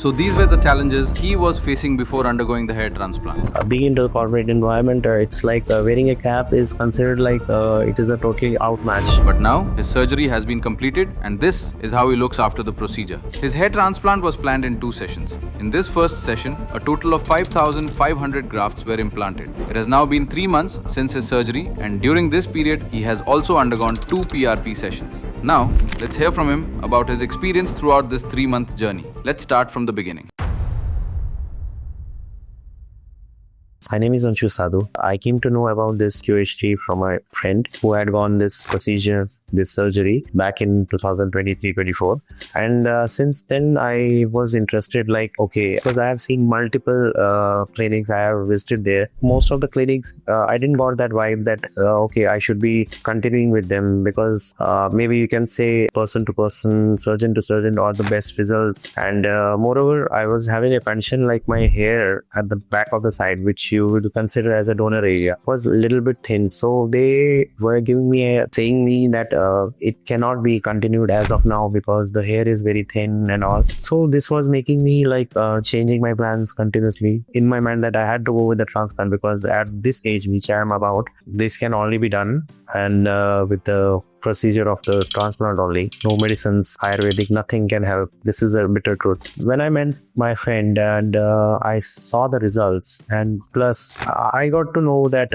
So these were the challenges he was facing before undergoing the hair transplant. Being into the corporate environment, it's like wearing a cap is considered like it is a totally outmatch. But now his surgery has been completed, and this is how he looks after the procedure. His hair transplant was planned in 2 sessions. In this first session, a total of 5,500 grafts were implanted. It has now been 3 months since his surgery, and during this period, he has also undergone 2 PRP sessions. Now, let's hear from him about his experience throughout this 3-month journey. Let's start from the beginning. My name is Anshu Sadhu. I came to know about this QHT from my friend who had gone this procedure, this surgery back in 2023-24. And since then, I was interested because I have seen multiple clinics I have visited there. Most of the clinics, I didn't got that vibe that, I should be continuing with them because maybe you can say person to person, surgeon to surgeon are the best results. And moreover, I was having a condition like my hair at the back of the side, which you would consider as a donor area, was a little bit thin. So they were giving me saying me that it cannot be continued as of now because the hair is very thin and all. So this was making me changing my plans continuously in my mind that I had to go with the transplant because at this age which I am about, this can only be done and with the procedure of the transplant only. No medicines, Ayurvedic, nothing can help. This is a bitter truth. When I met my friend and I saw the results, and plus I got to know that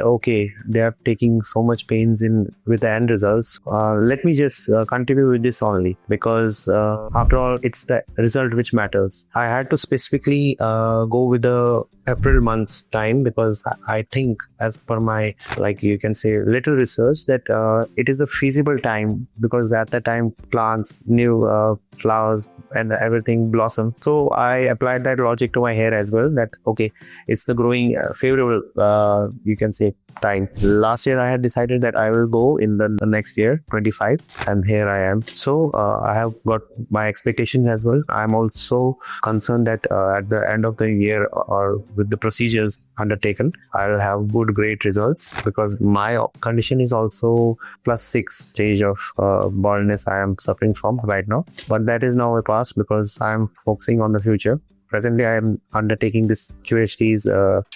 they are taking so much pains in with the end results. Let me just continue with this only because after all, it's the result which matters. I had to specifically go with the April month's time because I think as per my you can say little research that it is a feasible time because at that time plants, new flowers and everything blossom. So I applied that logic to my hair as well that it's the growing favorable you can say time. Last year I had decided that I will go in the next year 25 and here I am. So I have got my expectations as well. I'm also concerned that at the end of the year or with the procedures undertaken, I'll have great results because my condition is also +6 stage of baldness I am suffering from right now. But that is now a past because I'm focusing on the future. Presently, I am undertaking this QHT's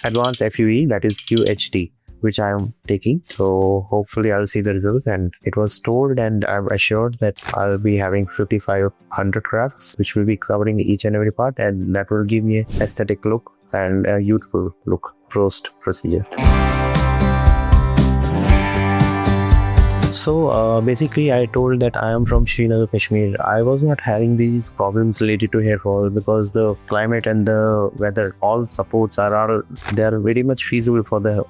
advanced FUE, that is QHT, which I am taking. So hopefully I'll see the results. And it was told and I'm assured that I'll be having 5,500 grafts, which will be covering each and every part. And that will give me an aesthetic look and a youthful look post procedure. So basically I told that I am from Srinagar, Kashmir. I was not having these problems related to hair fall because the climate and the weather, all supports they are very much feasible for the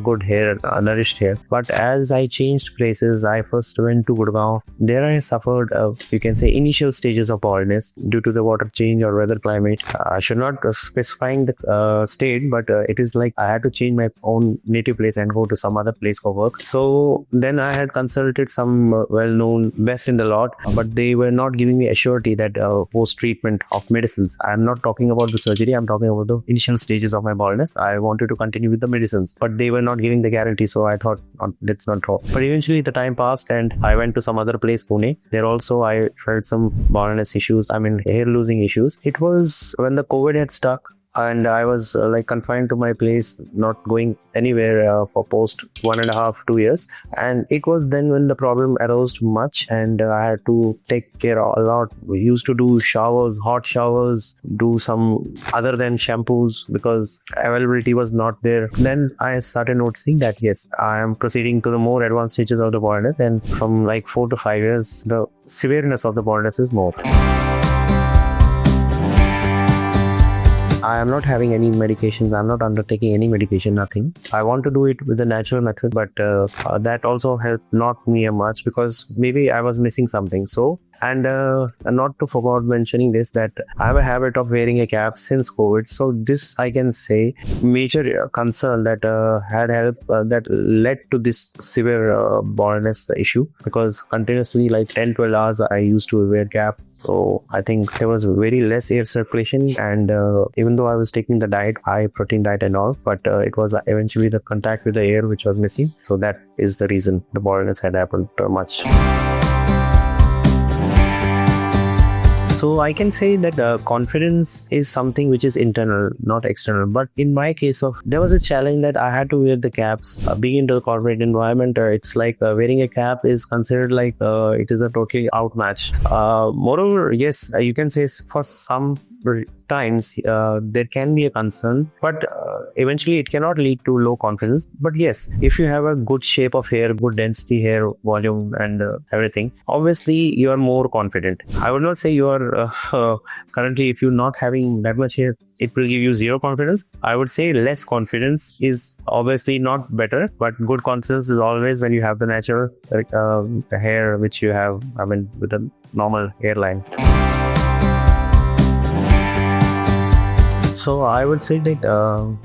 good hair, nourished hair. But as I changed places, I first went to Gurgaon. There I suffered, you can say, initial stages of baldness due to the water change or weather climate. I should not specifying the state, but it is like I had to change my own native place and go to some other place for work. So then I had consulted some well-known best in the lot, but they were not giving me assurity that post-treatment of medicines. I'm not talking about the surgery, I'm talking about the initial stages of my baldness. I wanted to continue with the medicines, but they were not giving the guarantee, so I thought, let's not talk. But eventually the time passed and I went to some other place, Pune. There also I felt some baldness issues, hair losing issues. It was when the COVID had stuck, and I was confined to my place, not going anywhere for post 1.5-2 years. And it was then when the problem arose much and I had to take care a lot. We used to do showers, hot showers, do some other than shampoos because availability was not there. Then I started noticing that yes, I am proceeding to the more advanced stages of the baldness, and from 4 to 5 years, the severeness of the baldness is more. I am not having any medications. I'm not undertaking any medication, nothing. I want to do it with the natural method, but that also helped not me much because maybe I was missing something. So, and not to forget mentioning this, that I have a habit of wearing a cap since COVID. So this, I can say, major concern that had helped that led to this severe baldness issue because continuously 10-12 hours I used to wear cap. So I think there was very less air circulation, and even though I was taking the diet, high protein diet and all, but it was eventually the contact with the air which was missing. So that is the reason the baldness had happened much. So I can say that confidence is something which is internal, not external. But in my case, there was a challenge that I had to wear the caps. Being into the corporate environment, it's like wearing a cap is considered like it is a totally outmatch. Moreover, yes, you can say for some times there can be a concern, but eventually it cannot lead to low confidence. But yes, if you have a good shape of hair, good density hair volume and everything, obviously you are more confident. I would not say you are currently, if you're not having that much hair, it will give you zero confidence. I would say less confidence is obviously not better, but good confidence is always when you have the natural hair which you have, I mean, with a normal hairline. So I would say that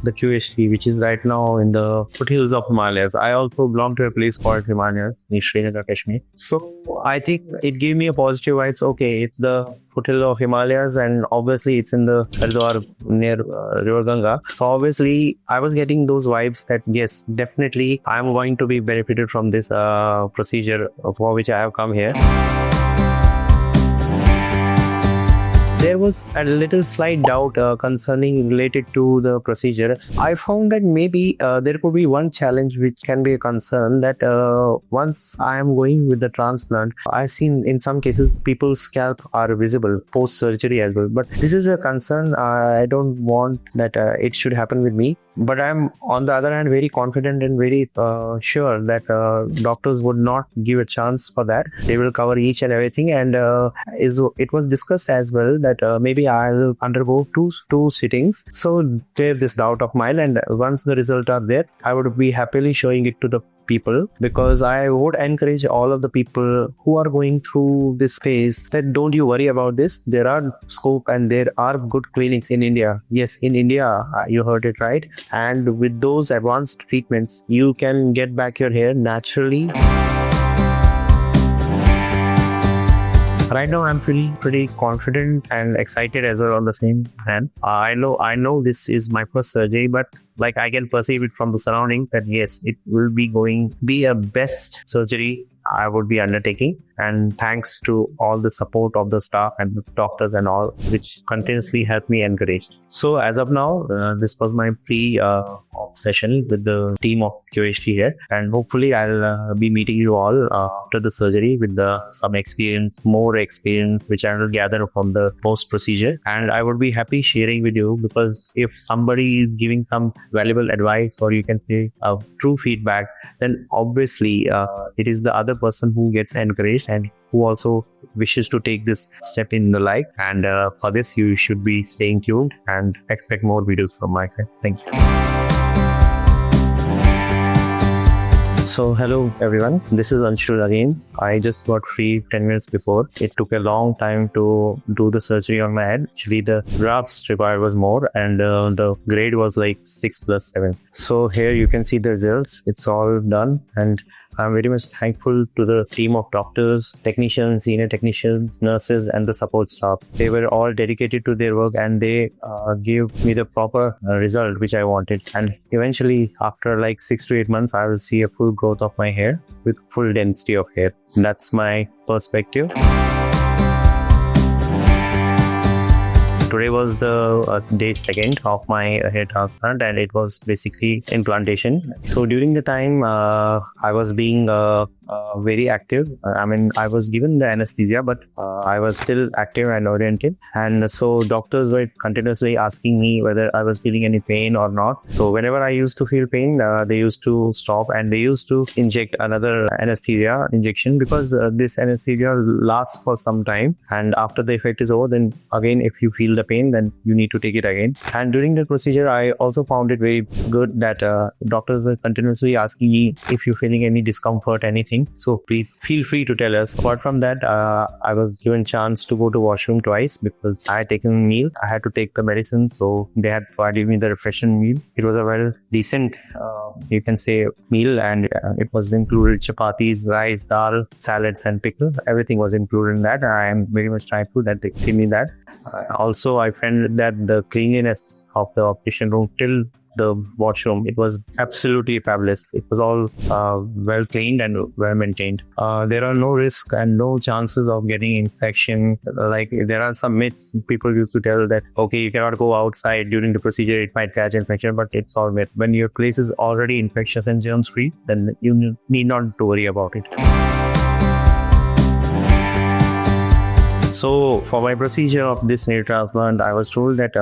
the QHT, which is right now in the foothills of Himalayas, I also belong to a place called Himalayas in Srinagar, Kashmir. So I think it gave me a positive vibes. Okay, it's the foothill of Himalayas, and obviously it's in the Haridwar near River Ganga. So obviously I was getting those vibes that yes, definitely I'm going to be benefited from this procedure for which I have come here. There was a little slight doubt concerning related to the procedure. I found that maybe there could be one challenge which can be a concern, that once I am going with the transplant, I've seen in some cases people's scalp are visible post surgery as well. But this is a concern. I don't want that it should happen with me. But I'm on the other hand very confident and very sure that doctors would not give a chance for that. They will cover each and everything, and it was discussed as well that maybe I'll undergo two sittings. So clear this doubt of mine, and once the results are there, I would be happily showing it to the people, because I would encourage all of the people who are going through this phase that don't you worry about this. There are scope and there are good clinics in India. Yes, in India, you heard it right. And with those advanced treatments, you can get back your hair naturally. Right now, I'm feeling pretty confident and excited as well on the same hand. I know this is my first surgery, but like I can perceive it from the surroundings that yes, it will be a best surgery I would be undertaking. And thanks to all the support of the staff and the doctors and all, which continuously helped me encourage. So as of now, this was my session with the team of QHT here, and hopefully I'll be meeting you all after the surgery with some more experience, which I will gather from the post procedure. And I would be happy sharing with you, because if somebody is giving some valuable advice, or you can say true feedback, then obviously it is the other person who gets encouraged and who also wishes to take this step in the life. And for this, you should be staying tuned and expect more videos from my side. Thank you. So hello everyone, this is Anshul again. I just got free 10 minutes before. It took a long time to do the surgery on my head. Actually, the grafts required was more, and the grade was like 6+7. So here you can see the results. It's all done, and I'm very much thankful to the team of doctors, technicians, senior technicians, nurses, and the support staff. They were all dedicated to their work, and they gave me the proper result which I wanted. And eventually, after like 6 to 8 months, I will see a full growth of my hair with full density of hair. That's my perspective. Today was the day 2 of my hair transplant, and it was basically implantation. So during the time, I was being very active. I was given the anesthesia, but I was still active and oriented. And so doctors were continuously asking me whether I was feeling any pain or not. So whenever I used to feel pain, they used to stop and they used to inject another anesthesia injection, because this anesthesia lasts for some time. And after the effect is over, then again, if you feel the pain, then you need to take it again. And during the procedure, I also found it very good that doctors were continuously asking me if you're feeling any discomfort, anything. So please feel free to tell us. Apart from that, I was given chance to go to washroom twice because I had taken meals. I had to take the medicine, so they had provided me the refreshing meal. It was a well decent, you can say, meal, and it was included chapatis, rice, dal, salads, and pickle. Everything was included in that. I am very much thankful that they gave me that. Also, I found that the cleanliness of the operation room till the washroom. It was absolutely fabulous. It was all well cleaned and well maintained. There are no risks and no chances of getting infection. Like there are some myths people used to tell that, okay, you cannot go outside during the procedure, it might catch infection, but it's all myth. When your place is already infectious and germs free, then you need not to worry about it. So for my procedure of this hair transplant, I was told that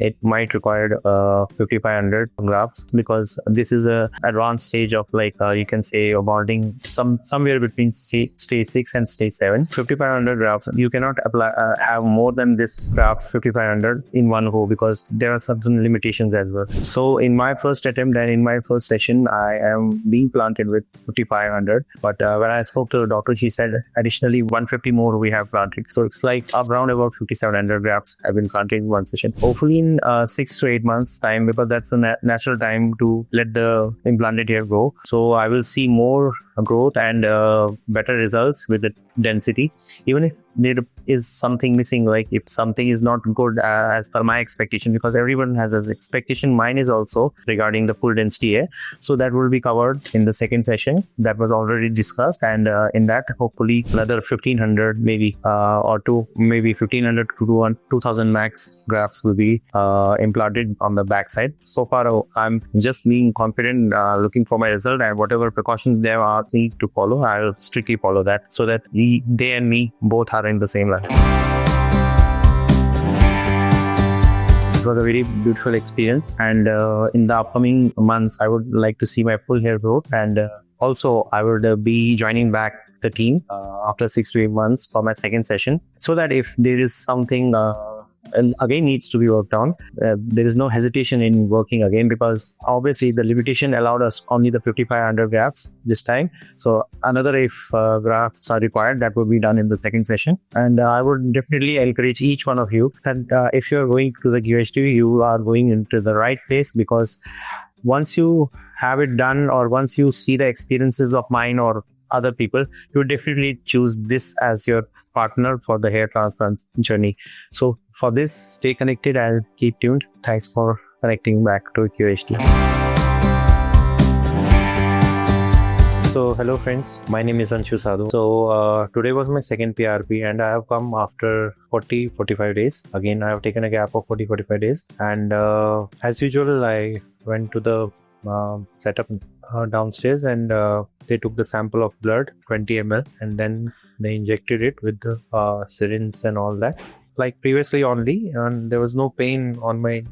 it might require 5,500 grafts, because this is a advanced stage of you can say bonding somewhere between stage 6 and stage 7. 5,500 grafts. You cannot apply have more than this grafts 5,500 in one go, because there are certain limitations as well. So in my first attempt and in my first session, I am being planted with 5,500. But when I spoke to the doctor, she said additionally 150 more we have planted. So it's like around about 5,700 grafts have been planted in one session. Hopefully in 6 to 8 months time, because that's the natural time to let the implanted hair grow. So I will see more growth and better results with the density. Even if there is something missing, like if something is not good as per my expectation, because everyone has his expectation, mine is also regarding the full density hair. So that will be covered in the second session that was already discussed, and in that hopefully another 1,500 maybe or maybe 1,500 to 2,000 max grafts will be implanted on the backside. So far I'm just being confident, looking for my result, and whatever precautions there are need to follow, I'll strictly follow that, so that they and me both are in the same line. It was a very beautiful experience, and in the upcoming months I would like to see my full hair growth, and also I would be joining back the team after 6 to 8 months for my second session, so that if there is something and again needs to be worked on, there is no hesitation in working again, because obviously the limitation allowed us only the 5,500 grafts this time. So another if grafts are required, that would be done in the second session. And I would definitely encourage each one of you that if you're going to the QHT, you are going into the right place, because once you have it done, or once you see the experiences of mine or other people, you definitely choose this as your partner for the hair transplant journey. So for this, stay connected and keep tuned. Thanks for connecting back to QHT. So hello friends, my name is Anshu Sadhu. So today was my second PRP, and I have come after 40-45 days. Again, I have taken a gap of 40-45 days, and as usual I went to the setup downstairs, and they took the sample of blood, 20 ml, and then they injected it with the syringe and all that, like previously only, and there was no pain on my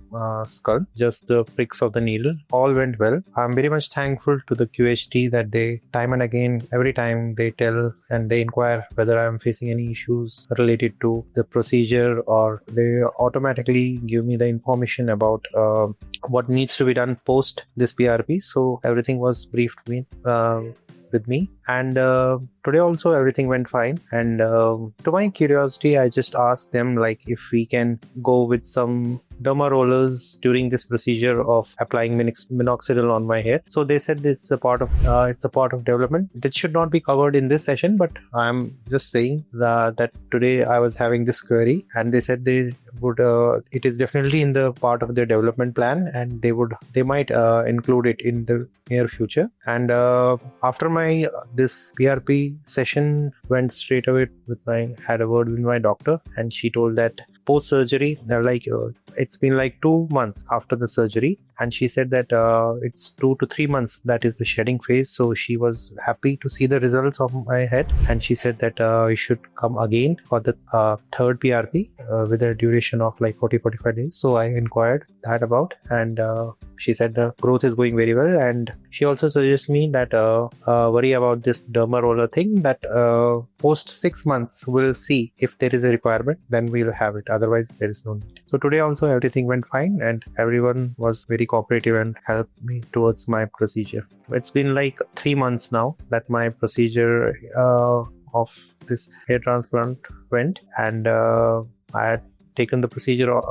skull, just the pricks of the needle. All went well. I'm very much thankful to the QHT that they time and again, every time they tell and they inquire whether I'm facing any issues related to the procedure, or they automatically give me the information about what needs to be done post this PRP. So everything was briefed with me, and today also everything went fine. And to my curiosity, I just asked them like if we can go with some derma rollers during this procedure of applying minoxidil on my hair. So they said it's a part of development. It should not be covered in this session, but I'm just saying that today I was having this query, and they said they would it is definitely in the part of their development plan, and they might include it in the near future. And after my this PRP session went straight away had a word with my doctor, and she told that post surgery, it's been like 2 months after the surgery, and she said that it's 2 to 3 months that is the shedding phase. So she was happy to see the results of my head, and she said that I should come again for the third PRP with a duration of like 40-45 days. So I inquired that about, and she said the growth is going very well, and she also suggests me that worry about this derma roller thing, that post 6 months we'll see if there is a requirement, then we'll have it, otherwise there is no need. So today also everything went fine, and everyone was very cooperative and helped me towards my procedure. It's been like 3 months now that my procedure of this hair transplant went, and I had taken the procedure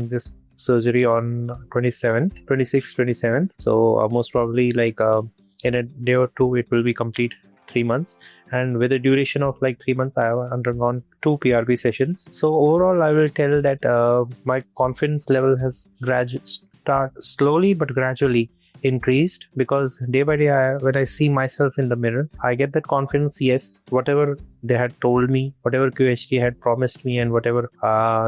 this surgery on 27th. So most probably like in a day or two it will be complete 3 months, and with a duration of like 3 months I have undergone 2 PRP sessions. So overall I will tell that my confidence level has start slowly but gradually increased, because day by day when I see myself in the mirror, I get that confidence. Yes, whatever they had told me, whatever QHT had promised me, and whatever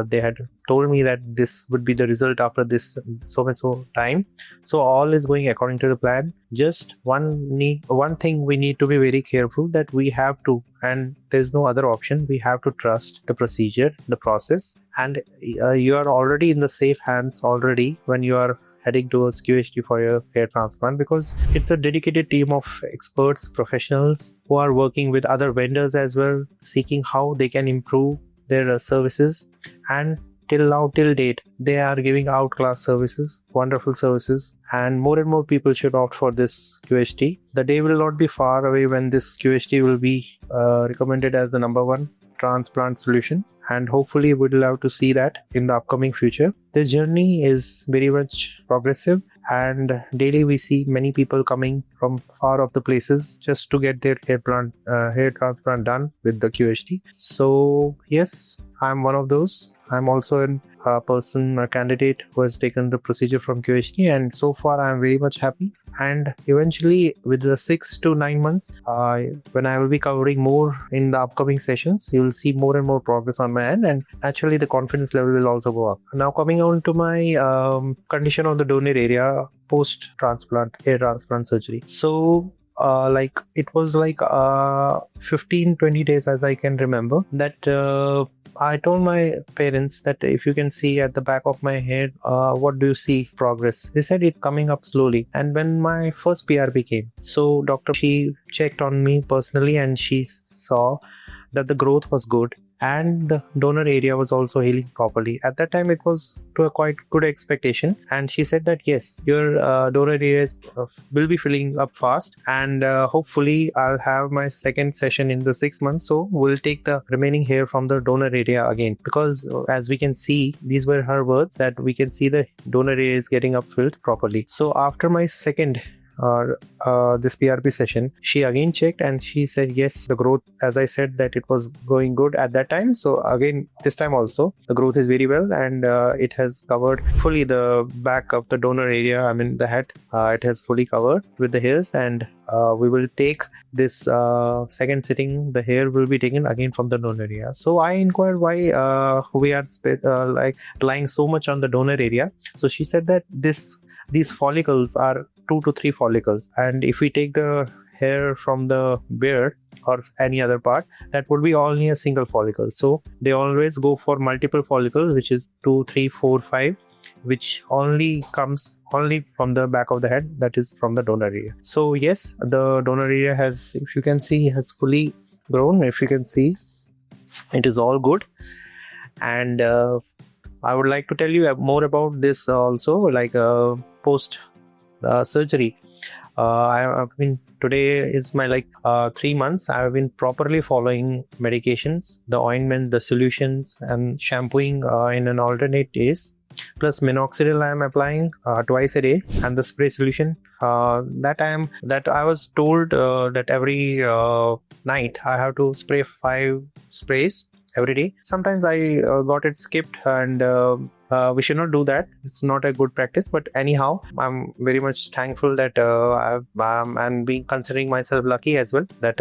they had told me that this would be the result after this so and so time, so all is going according to the plan. Just one thing we need to be very careful, that we have to, and there's no other option, we have to trust the procedure, the process, and you are already in the safe hands already when you are heading towards QHT for your hair transplant, because it's a dedicated team of experts, professionals who are working with other vendors as well, seeking how they can improve their services. And till date, they are giving outclass services, wonderful services, and more people should opt for this QHT. The day will not be far away when this QHT will be recommended as the number one transplant solution, and hopefully we'd love to see that in the upcoming future. The journey is very much progressive, and daily we see many people coming from far off the places just to get their hair transplant done with the QHT. So yes, I'm one of those. I'm also a candidate who has taken the procedure from QHT, and so far I'm very much happy. And eventually, with the 6 to 9 months, when I will be covering more in the upcoming sessions, you will see more and more progress on my end, and naturally the confidence level will also go up. Now coming on to my condition of the donor area post transplant hair transplant surgery. So it was 15-20 days, as I can remember, that I told my parents that if you can see at the back of my head, what do you see progress? They said it coming up slowly. And when my first PRP came, so doctor, she checked on me personally, and she saw that the growth was good and the donor area was also healing properly. At that time, it was to a quite good expectation, and she said that yes, your donor areas will be filling up fast, and hopefully I'll have my second session in the 6 months, so we'll take the remaining hair from the donor area again, because as we can see, these were her words, that we can see the donor area is getting up filled properly. So after my second this PRP session, she again checked and she said yes, the growth, as I said, that it was going good at that time. So again, this time also the growth is very well, and it has covered fully the back of the donor area. I mean the head, it has fully covered with the hairs, and we will take this second sitting, the hair will be taken again from the donor area. So I inquired why we are lying so much on the donor area. So she said that these follicles are 2 to 3 follicles, and if we take the hair from the beard or any other part, that would be only a single follicle. So they always go for multiple follicles, which is 2, 3, 4, 5, which only comes from the back of the head, that is from the donor area. So yes, the donor area has, if you can see, has fully grown. If you can see, it is all good. And I would like to tell you more about this also, like post surgery. Today is my 3 months. I have been properly following medications, the ointment, the solutions, and shampooing in an alternate days. Plus minoxidil I am applying twice a day, and the spray solution that I was told that every night I have to spray 5 sprays every day. Sometimes I got it skipped, and we should not do that. It's not a good practice. But anyhow, I'm very much thankful that I'm being considering myself lucky as well, that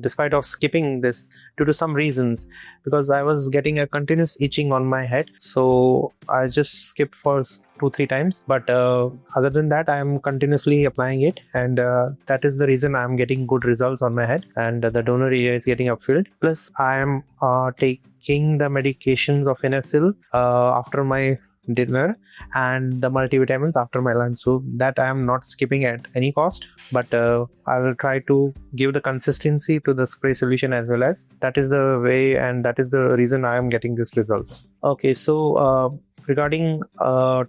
despite of skipping this due to some reasons, because I was getting a continuous itching on my head, so I just skipped for 2-3 times. But other than that, I'm continuously applying it, and that is the reason I'm getting good results on my head, and the donor area is getting upfilled. Plus I am taking the medications of Inesil after my dinner, and the multivitamins after my lunch, so that I am not skipping at any cost. But I will try to give the consistency to the spray solution as well, as that is the way, and that is the reason I am getting these results. Okay, so regarding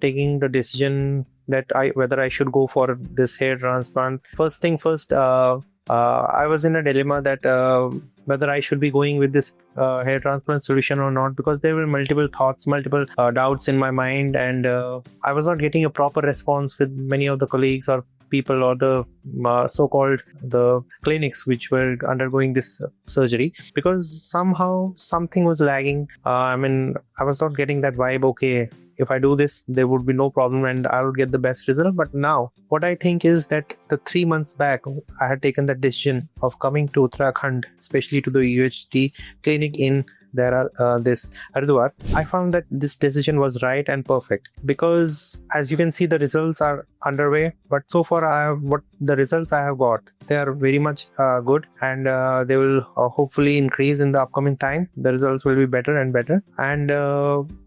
taking the decision that whether I should go for this hair transplant, first thing first, I was in a dilemma that whether I should be going with this hair transplant solution or not, because there were multiple thoughts, multiple doubts in my mind, and I was not getting a proper response with many of the colleagues or people, or the so-called the clinics which were undergoing this surgery, because somehow something was lagging. I was not getting that vibe. Okay, if I do this, there would be no problem and I would get the best result. But now what I think is that the 3 months back, I had taken the decision of coming to Uttarakhand, especially to the UHT clinic in this Haridwar. I found that this decision was right and perfect, because as you can see, the results are underway. But so far, what the results I have got, they are very much good, and they will hopefully increase in the upcoming time. The results will be better and better. And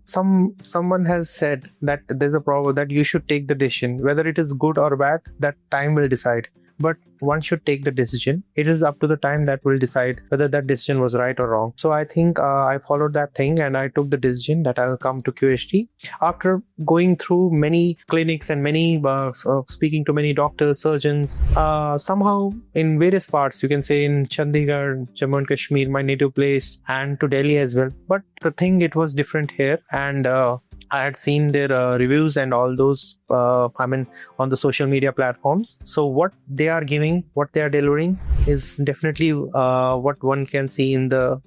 someone has said that there's a problem that you should take the decision, whether it is good or bad, that time will decide. But one should take the decision. It is up to the time that will decide whether that decision was right or wrong. So I think I followed that thing, and I took the decision that I'll come to QHT. After going through many clinics and speaking to many doctors, surgeons, somehow in various parts, you can say in Chandigarh, Jammu and Kashmir, my native place, and to Delhi as well. But the thing, it was different here, and I had seen their reviews and all those, on the social media platforms. So what they are giving, what they are delivering is definitely what one can see in the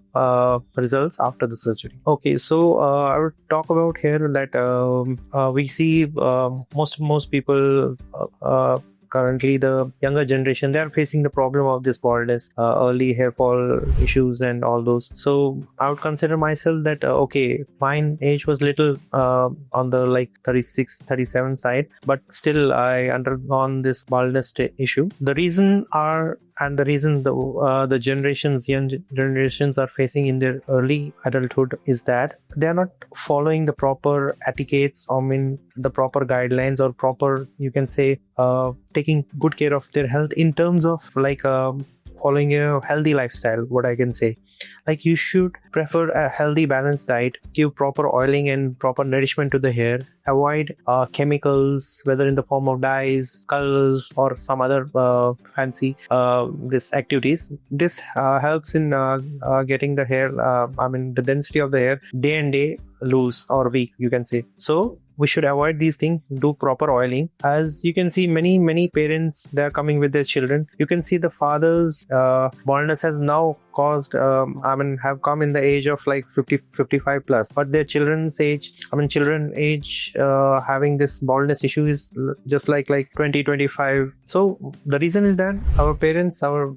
results after the surgery. Okay, so I would talk about here that we see most people currently, the younger generation, they are facing the problem of this baldness, early hair fall issues and all those. So I would consider myself that okay, mine age was little on the 36, 37 side, but still I undergone this baldness issue. The reason the young generations are facing in their early adulthood is that they are not following the proper etiquettes, the proper guidelines, or proper, you can say, taking good care of their health in terms of following a healthy lifestyle. What I can say, you should prefer a healthy balanced diet, give proper oiling and proper nourishment to the hair, avoid chemicals, whether in the form of dyes, colors, or some other fancy this activities. This helps in getting the hair, the density of the hair day and day loose or weak, you can say. So we should avoid these things, do proper oiling. As you can see, many parents, they are coming with their children. You can see the father's baldness has now caused have come in the age of 55 plus, but their children's age having this baldness issue is just like 20-25. So the reason is that our parents, our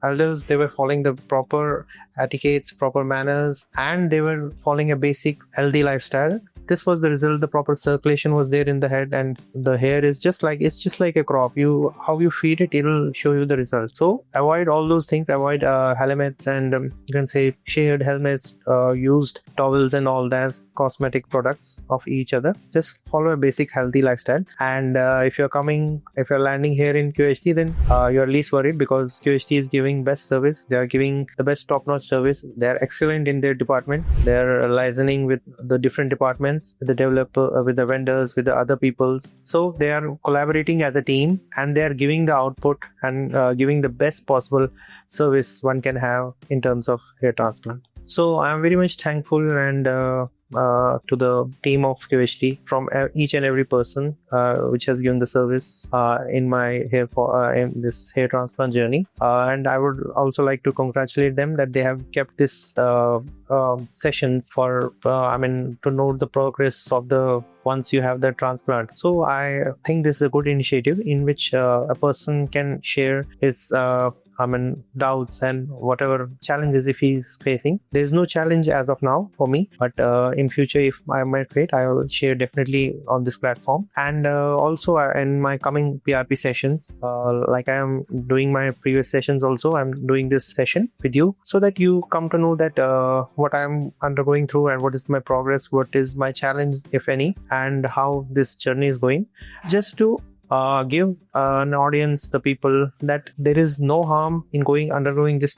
elders, they were following the proper etiquettes, proper manners, and they were following a basic healthy lifestyle. This was the result. The proper circulation was there in the head, and the hair is just like a crop. How you feed it, will show you the result. So avoid all those things. Avoid helmets and you can say shared helmets, used towels and all that cosmetic products of each other. Just follow a basic healthy lifestyle. And if you're landing here in QHT, then you're least worried, because QHT is giving best service. They are giving the best top-notch service. They are excellent in their department. They are liaising with the different departments, with the developer, with the vendors, with the other peoples. So they are collaborating as a team, and they are giving the output and giving the best possible service one can have in terms of hair transplant. So I am very much thankful and to the team of QHT, from each and every person which has given the service in my in this hair transplant journey. And I would also like to congratulate them that they have kept this sessions for to note the progress of the once you have the transplant. So I think this is a good initiative in which a person can share his doubts and whatever challenges if he's facing. There's no challenge as of now for me, but in future, if I might wait, I will share definitely on this platform. And also in my coming PRP sessions, like I am doing my previous sessions also, I'm doing this session with you, so that you come to know that what I'm undergoing through and what is my progress, what is my challenge, if any, and how this journey is going, just to give an audience, the people, that there is no harm in undergoing this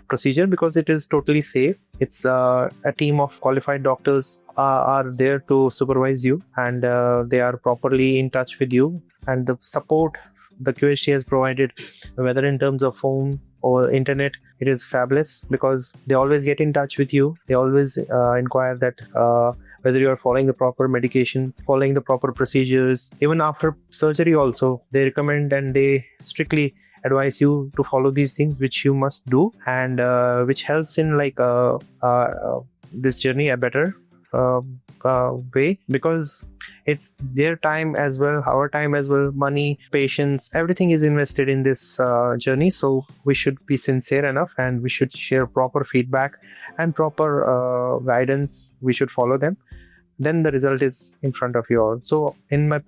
procedure, because it is totally safe. It's a team of qualified doctors are there to supervise you, and they are properly in touch with you, and the support the QHT has provided, whether in terms of phone or internet, it is fabulous, because they always get in touch with you. They always inquire that whether you are following the proper medication, following the proper procedures. Even after surgery also, they recommend and they strictly advise you to follow these things, which you must do, and which helps in this journey a better way, because it's their time as well, our time as well, money, patience, everything is invested in this journey. So we should be sincere enough, and we should share proper feedback and proper guidance. We should follow them. Then the result is in front of you all. So in my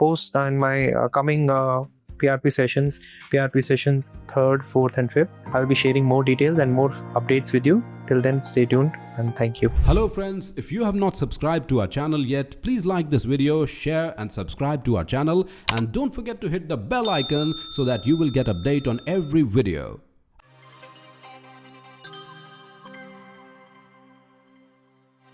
coming PRP sessions, PRP session 3rd, 4th and 5th, I'll be sharing more details and more updates with you. Till then, stay tuned and thank you. Hello friends, if you have not subscribed to our channel yet, please like this video, share and subscribe to our channel, and don't forget to hit the bell icon so that you will get update on every video.